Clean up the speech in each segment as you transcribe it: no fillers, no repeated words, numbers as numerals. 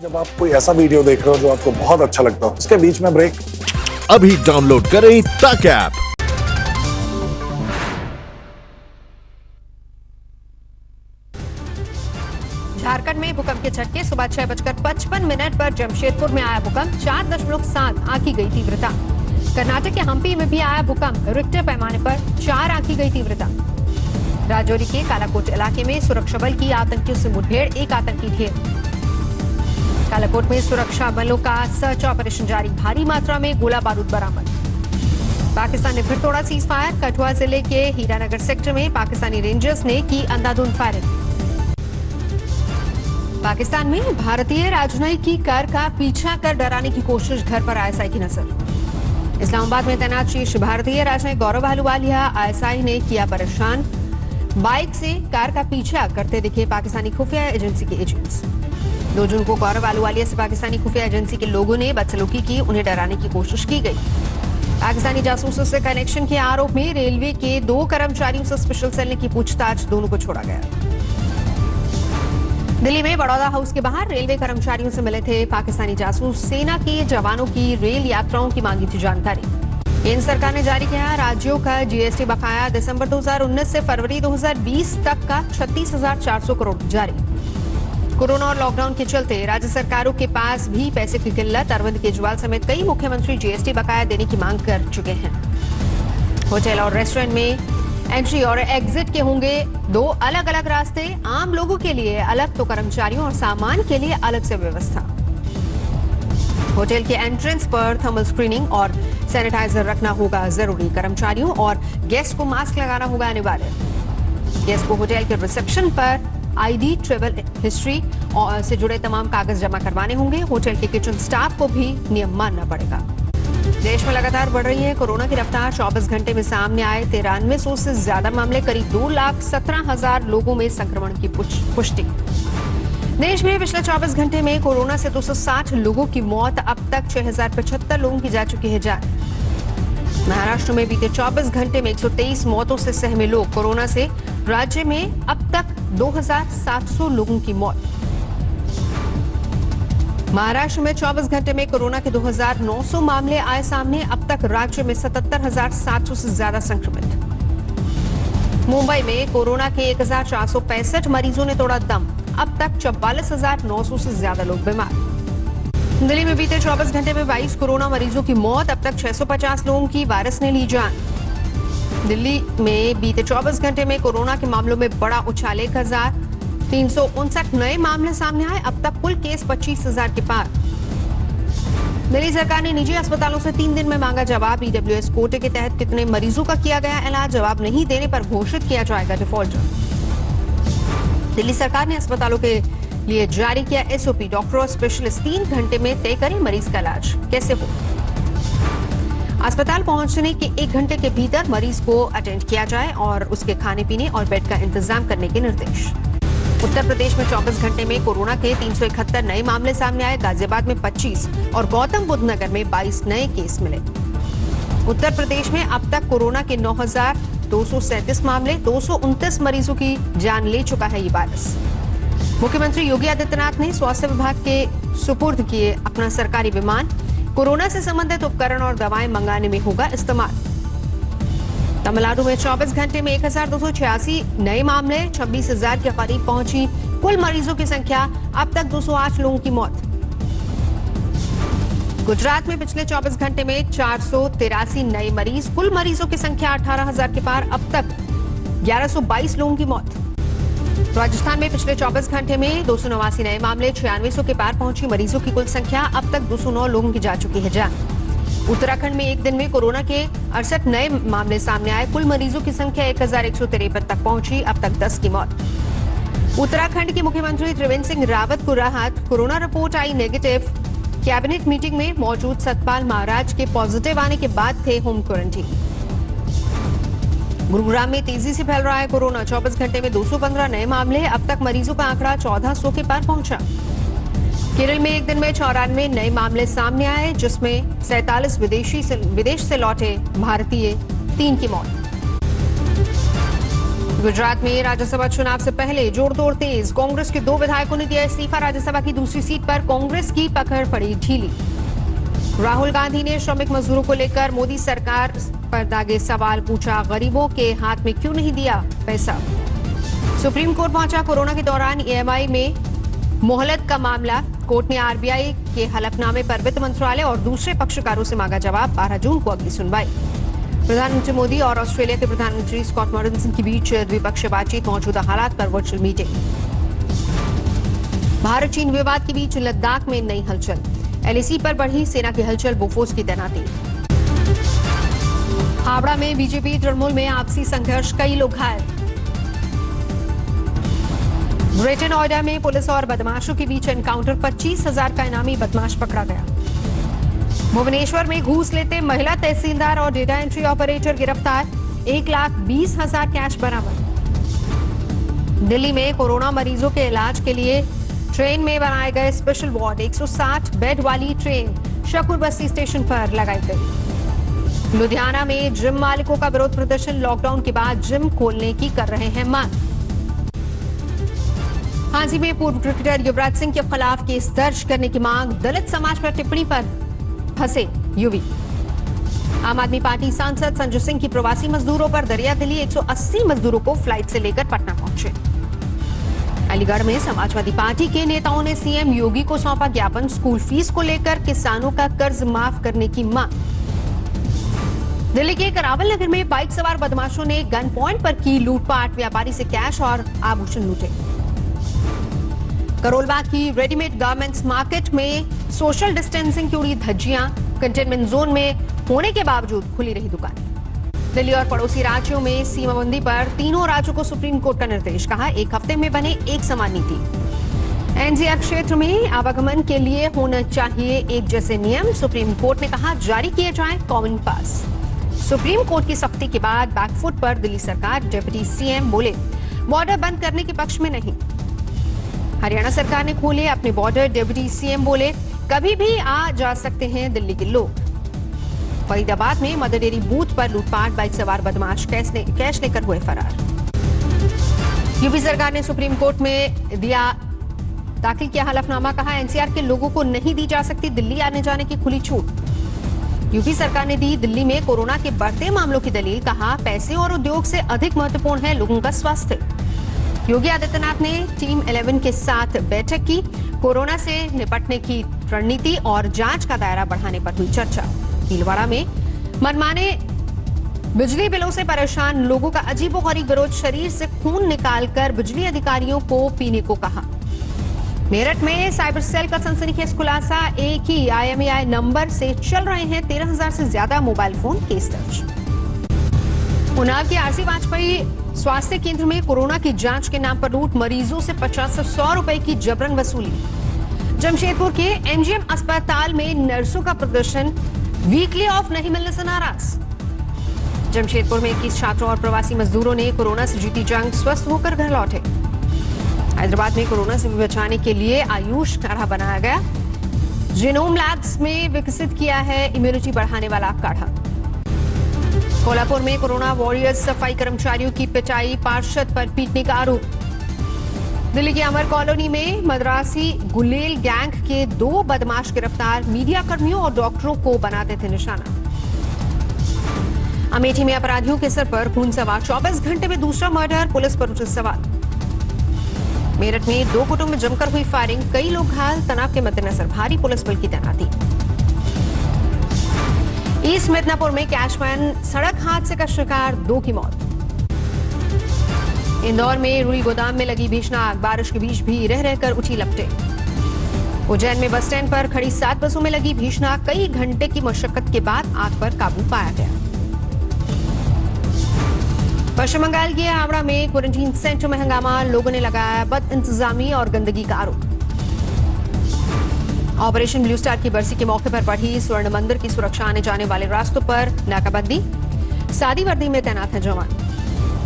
जब आप कोई ऐसा वीडियो देख रहे हो जो आपको बहुत अच्छा लगता हो, उसके बीच में ब्रेक अभी डाउनलोड करें तक ऐप। झारखंड में भूकंप के झटके सुबह 6:55 पर जमशेदपुर में आया भूकंप 4.7 आंकी गई तीव्रता। कर्नाटक के हम्पी में भी आया भूकंप, रिक्टर पैमाने पर 4 आंकी गई तीव्रता। राजौरी के कालाकोट इलाके में सुरक्षा बल की आतंकियों से मुठभेड़, 1 आतंकी ढेर। कालाकोट में सुरक्षा बलों का सर्च ऑपरेशन जारी, भारी मात्रा में गोला बारूद बरामद। पाकिस्तान ने फिर तोड़ा सीज फायर, कठुआ जिले के हीरानगर सेक्टर में पाकिस्तानी रेंजर्स ने की अंधाधुंध फायरिंग। पाकिस्तान में भारतीय राजनयिक की कार का पीछा कर डराने की कोशिश, घर पर आईएसआई की नजर। इस्लामाबाद में तैनात शीर्ष भारतीय राजनयिक गौरव अहलुवालिया आईएसआई ने किया परेशान, बाइक से कार का पीछा करते दिखे पाकिस्तानी खुफिया एजेंसी के एजेंट्स। 2 जून को गौरव अहलुवालिया से पाकिस्तानी खुफिया एजेंसी के लोगों ने बदसलूकी की, उन्हें डराने की कोशिश की गई। पाकिस्तानी जासूसों से कनेक्शन के आरोप में रेलवे के 2 कर्मचारियों से स्पेशल सेल ने की पूछताछ, दोनों को छोड़ा गया। दिल्ली में बड़ौदा हाउस के बाहर रेलवे कर्मचारियों से मिले थे पाकिस्तानी जासूस, सेना के जवानों की रेल यात्राओं की मांगी थी जानकारी। केंद्र सरकार ने जारी किया राज्यों का जीएसटी बकाया, दिसंबर 2019 से फरवरी 2020 तक का 36,400 करोड़ जारी। कोरोना और लॉकडाउन के चलते राज्य सरकारों के पास भी पैसे की किल्लत, अरविंद केजरीवाल समेत कई मुख्यमंत्री जीएसटी बकाया देने की मांग कर चुके हैं। होटल और रेस्टोरेंट में एंट्री और एग्जिट के होंगे 2 अलग अलग रास्ते, आम लोगों के लिए अलग तो कर्मचारियों और सामान के लिए अलग से व्यवस्था। होटल के एंट्रेंस पर थर्मल स्क्रीनिंग और सैनिटाइजर रखना होगा जरूरी, कर्मचारियों और गेस्ट को मास्क लगाना होगा अनिवार्य। गेस्ट को होटल के रिसेप्शन पर आईडी, ट्रेवल हिस्ट्री से जुड़े तमाम कागज जमा करवाने होंगे। होटल के किचन स्टाफ को भी नियम मानना पड़ेगा। देश में लगातार बढ़ रही है कोरोना की रफ्तार, 24 घंटे में सामने आए 9300 से ज्यादा मामले, करीब 2,17,000 लोगों में संक्रमण की पुष्टि। देश में पिछले 24 घंटे में कोरोना से 260 लोगों की मौत, अब तक 6,075 लोगों की जा चुकी है जान। महाराष्ट्र में बीते 24 घंटे में 123 मौतों से सहमे लोग, कोरोना से राज्य में अब तक 2,700 लोगों की मौत। महाराष्ट्र में 24 घंटे में कोरोना के 2,900 मामले आए सामने, अब तक राज्य में 77,700 से ज्यादा संक्रमित। मुंबई में कोरोना के 1,465 मरीजों ने तोड़ा दम, अब तक 44,900 से ज्यादा लोग बीमार। दिल्ली में बीते 24 घंटे में 22 कोरोना मरीजों की मौत, अब तक 650 लोगों की वायरस ने ली जान। दिल्ली में बीते 24 घंटे में कोरोना के मामलों में बड़ा उछाल, 1,359 नए मामले सामने आए, अब तक कुल केस 25,000 के पार। दिल्ली सरकार ने निजी अस्पतालों से 3 दिन में मांगा जवाब, ईडब्ल्यूएस कोटे के तहत कितने मरीजों का किया गया इलाज, जवाब नहीं देने पर घोषित किया जाएगा डिफॉल्टर। दिल्ली सरकार ने अस्पतालों के लिए जारी किया एसओपी, डॉक्टर और स्पेशलिस्ट 3 घंटे में तय करें मरीज का इलाज कैसे हो। अस्पताल पहुंचने के 1 घंटे के भीतर मरीज को अटेंड किया जाए और उसके खाने पीने और बेड का इंतजाम करने के निर्देश। उत्तर प्रदेश में 24 घंटे में कोरोना के 371 नए मामले सामने आए, गाजियाबाद में 25 और गौतम बुद्ध नगर में 22 नए केस मिले। उत्तर प्रदेश में अब तक कोरोना के 9,237 मामले, 229 मरीजों की जान ले चुका है ये वायरस। मुख्यमंत्री योगी आदित्यनाथ ने स्वास्थ्य विभाग के सुपुर्द किए अपना सरकारी विमान, कोरोना से संबंधित उपकरण और दवाएं मंगाने में होगा इस्तेमाल। तमिलनाडु में 24 घंटे में 1,286 नए मामले, 26,000 के करीब पहुंची कुल मरीजों की संख्या, अब तक 208 लोगों की मौत। गुजरात में पिछले 24 घंटे में 483 नए मरीज, कुल मरीजों की संख्या 18,000 के पार, अब तक 1,122 लोगों की मौत। राजस्थान में पिछले 24 घंटे में 289 नए मामले, 9600 के पार पहुंची मरीजों की कुल संख्या, अब तक 209 लोगों की जा चुकी है जान। उत्तराखंड में एक दिन में कोरोना के 68 नए मामले सामने आए, कुल मरीजों की संख्या 1,153 तक पहुंची, अब तक 10 की मौत। उत्तराखंड के मुख्यमंत्री त्रिवेंद्र सिंह रावत को राहत, कोरोना रिपोर्ट आई नेगेटिव, कैबिनेट मीटिंग में मौजूद सतपाल महाराज के पॉजिटिव आने के बाद थे होम क्वारंटीन। गुरुग्राम में तेजी से फैल रहा है कोरोना, 24 घंटे में 215 नए मामले, अब तक मरीजों का आंकड़ा 1400 के पार पहुंचा। केरल में एक दिन में 94 नए मामले सामने आए, जिसमें 47 विदेश से लौटे भारतीय, 3 की मौत। गुजरात में राज्यसभा चुनाव से पहले जोड़तोड़ तेज, कांग्रेस के 2 विधायकों ने दिया इस्तीफा। राज्यसभा की दूसरी सीट पर कांग्रेस की पकड़ पड़ी ढीली। राहुल गांधी ने श्रमिक मजदूरों को लेकर मोदी सरकार पर दागे सवाल, पूछा गरीबों के हाथ में क्यों नहीं दिया पैसा। सुप्रीम कोर्ट पहुंचा कोरोना के दौरान ईएमआई में मोहलत का मामला। कोर्ट ने आरबीआई के हलफनामे पर वित्त मंत्रालय और दूसरे पक्षकारों से मांगा जवाब। 12 जून को अगली सुनवाई। प्रधानमंत्री मोदी और ऑस्ट्रेलिया के प्रधानमंत्री स्कॉट मॉरिसन के बीच द्विपक्षीय बातचीत, मौजूदा हालात पर वर्चुअल मीटिंग। भारत चीन विवाद के बीच लद्दाख में नई हलचल, एलएसी पर बढ़ी सेना की हलचल, बोफोर्स की तैनाती। हावड़ा में बीजेपी तृणमूल में आपसी संघर्ष, कई लोग घायल। ग्रेटर नोएडा में पुलिस और बदमाशों के बीच एनकाउंटर, 25,000 का इनामी बदमाश पकड़ा गया। भुवनेश्वर में घूस लेते महिला तहसीलदार और डेटा एंट्री ऑपरेटर गिरफ्तार, 1,20,000 कैश बरामद। दिल्ली में कोरोना मरीजों के इलाज के लिए ट्रेन में बनाए गए स्पेशल वार्ड, 160 बेड वाली ट्रेन शकपुर बस्ती स्टेशन पर लगाई गई। लुधियाना में जिम मालिकों का विरोध प्रदर्शन, लॉकडाउन के बाद जिम खोलने की कर रहे हैं मांग। हांसी में पूर्व क्रिकेटर युवराज सिंह के खिलाफ केस दर्ज करने की मांग, दलित समाज पर टिप्पणी पर फंसे यूवी। आम आदमी पार्टी सांसद संजय सिंह की प्रवासी मजदूरों पर दरियादिली, 180 मजदूरों को फ्लाइट से लेकर पटना पहुंचे। अलीगढ़ में समाजवादी पार्टी के नेताओं ने सीएम योगी को सौंपा ज्ञापन, स्कूल फीस को लेकर किसानों का कर्ज माफ करने की मांग। दिल्ली के करावल नगर में बाइक सवार बदमाशों ने गन पॉइंट पर की लूटपाट, व्यापारी से कैश और आभूषण लूटे। करोलबाग की रेडीमेड गारमेंट्स मार्केट में सोशल डिस्टेंसिंग की उड़ी धज्जियां, कंटेनमेंट जोन में होने के बावजूद खुली रही दुकानें। दिल्ली और पड़ोसी राज्यों में सीमाबंदी पर तीनों राज्यों को सुप्रीम कोर्ट का निर्देश, कहा 1 हफ्ते में बने एक समान नीति। एनसीआर क्षेत्र में आवागमन के लिए होना चाहिए एक जैसे नियम, सुप्रीम कोर्ट ने कहा जारी किए जाएं कॉमन पास। सुप्रीम कोर्ट की सख्ती के बाद बैकफुट पर दिल्ली सरकार, डिप्टी सीएम बोले बॉर्डर बंद करने के पक्ष में नहीं। हरियाणा सरकार ने खोले अपने बॉर्डर, डिप्टी सीएम बोले कभी भी आ जा सकते हैं दिल्ली के लोग। फरीदाबाद में मदर डेयरी बूथ पर लूटपाट, बाइक सवार बदमाश कैश लेकर हुए फरार। यूपी सरकार ने सुप्रीम कोर्ट में दाखिल किया हलफनामा, कहा एनसीआर के लोगों को नहीं दी जा सकती दिल्ली आने जाने की खुली छूट। यूपी सरकार ने दी दिल्ली में कोरोना के बढ़ते मामलों की दलील, कहा पैसे और उद्योग से अधिक महत्वपूर्ण है लोगों का स्वास्थ्य। योगी आदित्यनाथ ने टीम 11 के साथ बैठक की, कोरोना से निपटने की रणनीति और जांच का दायरा बढ़ाने पर हुई चर्चा। भीलवाड़ा में मनमाने बिजली बिलों से परेशान लोगों का अजीबोगरीब विरोध, शरीर से खून निकालकर बिजली अधिकारियों को पीने को कहा। मेरठ में साइबर सेल का सनसनीखेज खुलासा, एक ही IMEI नंबर से चल रहे हैं 13,000 से ज्यादा मोबाइल फोन, केस दर्ज। उन्नाव के आरसी वाजपेयी स्वास्थ्य केंद्र में कोरोना की जांच के नाम पर लूट, मरीजों से 50 से 100 रुपए की जबरन वसूली। जमशेदपुर के एमजीएम अस्पताल में नर्सों का प्रदर्शन, वीकली ऑफ नहीं मिलने से नाराज। जमशेदपुर में 21 छात्रों और प्रवासी मजदूरों ने कोरोना से जीती जंग, स्वस्थ होकर घर लौटे। हैदराबाद में कोरोना से बचाने के लिए आयुष काढ़ा बनाया गया, जीनोम लैब्स में विकसित किया है इम्यूनिटी बढ़ाने वाला काढ़ा। कोल्हापुर में कोरोना वॉरियर्स, सफाई कर्मचारियों की पिटाई, पार्षद पर पीटने का आरोप। दिल्ली के अमर कॉलोनी में मद्रासी गुलेल गैंग के 2 बदमाश गिरफ्तार, मीडिया कर्मियों और डॉक्टरों को बनाते थे निशाना। अमेठी में अपराधियों के सर पर खून सवार, 24 घंटे में दूसरा मर्डर, पुलिस पर उठे सवाल। मेरठ में 2 गुटों में जमकर हुई फायरिंग, कई लोग घायल, तनाव के मद्देनजर भारी पुलिस बल की तैनाती। ईस्ट मिदनापुर में कैशमैन सड़क हादसे का शिकार, 2 की मौत। इंदौर में रुई गोदाम में लगी भीषण आग, बारिश के बीच भी रह रहकर उठी लपटें। उज्जैन में बस स्टैंड पर खड़ी 7 बसों में लगी भीषण आग, कई घंटे की मशक्कत के बाद आग पर काबू पाया गया। पश्चिम बंगाल के हावड़ा में क्वारंटीन सेंटर में हंगामा, लोगों ने लगाया बद इंतजामी और गंदगी का आरोप। ऑपरेशन ब्लू स्टार की बरसी के मौके पर बढ़ी स्वर्ण मंदिर की सुरक्षा, आने जाने वाले रास्तों पर नाकाबंदी, सादी वर्दी में तैनात है जवान।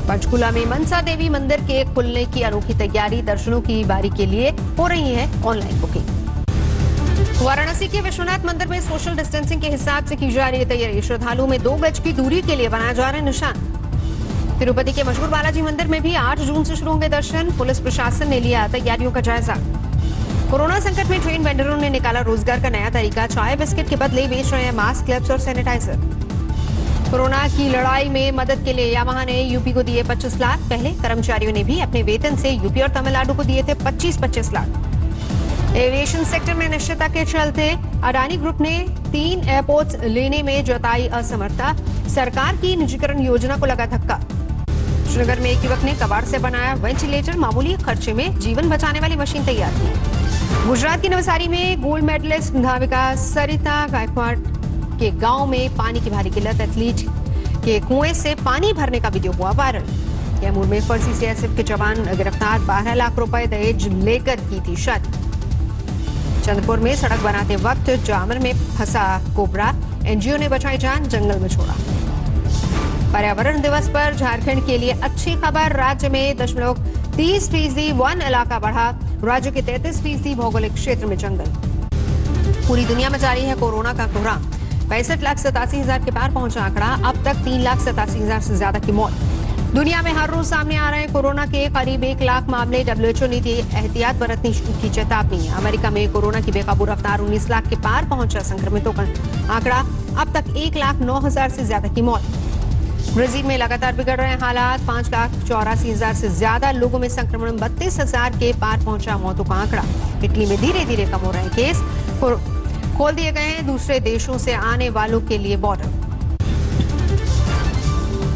पंचकुला में मनसा देवी मंदिर के खुलने की अनोखी तैयारी, दर्शनों की बारी के लिए हो रही है ऑनलाइन बुकिंग। वाराणसी के विश्वनाथ मंदिर में सोशल डिस्टेंसिंग के हिसाब से की जा रही है तैयारी, श्रद्धालुओं में 2 गज की दूरी के लिए बनाए जा रहे निशान। तिरुपति के मशहूर बालाजी मंदिर में भी 8 जून से शुरू होंगे दर्शन। पुलिस प्रशासन ने लिया तैयारियों का जायजा। कोरोना संकट में ट्रेन वेंडरों ने निकाला रोजगार का नया तरीका। चाय बिस्किट के बदले बेच रहे हैं मास्क, ग्लव्स और सैनिटाइजर। कोरोना की लड़ाई में मदद के लिए यामाहा ने यूपी को दिए 25 लाख। पहले कर्मचारियों ने भी अपने वेतन से यूपी और तमिलनाडु को दिए थे 25-25 लाख। एविएशन सेक्टर में निश्चितता के चलते अडानी ग्रुप ने 3 एयरपोर्ट्स लेने में जताई असमर्थता। सरकार की निजीकरण योजना को लगा धक्का। श्रीनगर में एक युवक ने कबाड़ से बनाया वेंटिलेटर। मामूली खर्चे में जीवन बचाने वाली मशीन तैयार की। गुजरात की नवसारी में गोल्ड मेडलिस्ट धाविका सरिता गायकवाड़ के गांव में पानी की भारी किल्लत। एथलीट के कुएं से पानी भरने का वीडियो हुआ वायरल। कैमूर में फर्जी सीआईएसएफ के जवान गिरफ्तार। 12 लाख रुपए दहेज लेकर की थी शादी। चंद्रपुर में सड़क बनाते वक्त जामर में फंसा कोबरा। एनजीओ ने बचाई जान, जंगल में छोड़ा। पर्यावरण दिवस पर झारखंड के लिए अच्छी खबर। राज्य में 30% वन इलाका बढ़ा। राज्य के 33% भौगोलिक क्षेत्र में जंगल। पूरी दुनिया में जारी है कोरोना का कोहराम। 65,87,000 के पार पहुंचा आंकड़ा। अब तक 3,87,000 से ज्यादा की मौत। दुनिया में हर रोज सामने आ रहे हैं कोरोना के करीब 1 लाख मामले। डब्ल्यूएचओ ने दी एहतियात बरतने की चेतावनी। अमेरिका में कोरोना की बेकाबू रफ्तार 19 लाख के पार पहुंचा। संक्रमितों का आंकड़ा अब तक 1,09,000 से ज्यादा की मौत। ब्राजील में लगातार बिगड़ रहे हैं हालात। 5,84,000 से ज्यादा लोगों में संक्रमण। 32,000 के पार पहुंचा मौतों का आंकड़ा। इटली में धीरे धीरे कम हो रहे हैं केस। खोल दिए गए हैं दूसरे देशों से आने वालों के लिए बॉर्डर।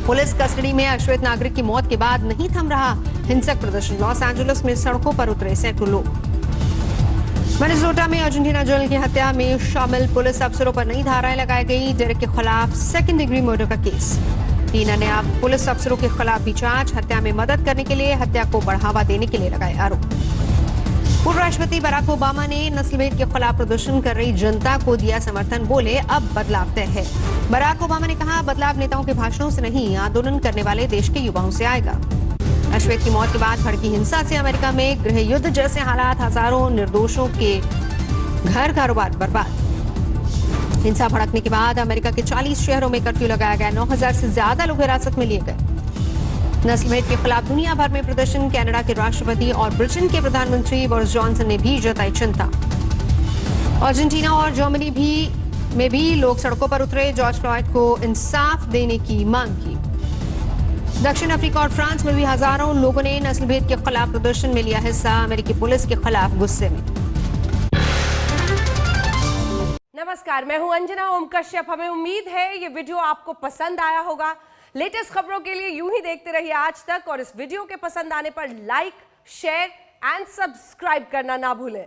पुलिस कस्टडी में अश्वेत नागरिक की मौत के बाद नहीं थम रहा हिंसक प्रदर्शन। लॉस एंजलिस में सड़कों पर उतरे सैकड़ों लोग। मिनेसोटा में अर्जेंटीना जर्नल की हत्या में शामिल पुलिस अफसरों पर नई धाराएं लगाई गई। डेरेक के खिलाफ 2nd डिग्री मर्डर का केस। 3 अन्य पुलिस अफसरों के खिलाफ भी जांच। हत्या में मदद करने के लिए, हत्या को बढ़ावा देने के लिए लगाए आरोप। पूर्व राष्ट्रपति बराक ओबामा ने नस्लभेद के खिलाफ प्रदर्शन कर रही जनता को दिया समर्थन। बोले अब बदलाव तय है। बराक ओबामा ने कहा बदलाव नेताओं के भाषणों से नहीं, आंदोलन करने वाले देश के युवाओं से आएगा। अश्वेत की मौत के बाद भड़की हिंसा से अमेरिका में गृह युद्ध जैसे हालात। हजारों निर्दोषों के घर कारोबार बर्बाद। हिंसा भड़कने के बाद अमेरिका के 40 शहरों में कर्फ्यू लगाया गया। 9,000 से ज्यादा लोग हिरासत में लिए गए। नस्लभेद के खिलाफ दुनिया भर में प्रदर्शन। कनाडा के राष्ट्रपति और ब्रिटेन के प्रधानमंत्री बोरिस जॉनसन ने भी जताई चिंता। अर्जेंटीना और जर्मनी में भी लोग सड़कों पर उतरे। जॉर्ज फ्लॉयड को इंसाफ देने की मांग की। दक्षिण अफ्रीका और फ्रांस में भी हजारों लोगों ने नस्लभेद के खिलाफ प्रदर्शन में लिया हिस्सा। अमेरिकी पुलिस के खिलाफ गुस्से में। नमस्कार, मैं हूं अंजना ओम कश्यप। हमें उम्मीद है ये वीडियो आपको पसंद आया होगा। लेटेस्ट खबरों के लिए यूं ही देखते रहिए आज तक और इस वीडियो के पसंद आने पर लाइक, शेयर एंड सब्सक्राइब करना ना भूलें।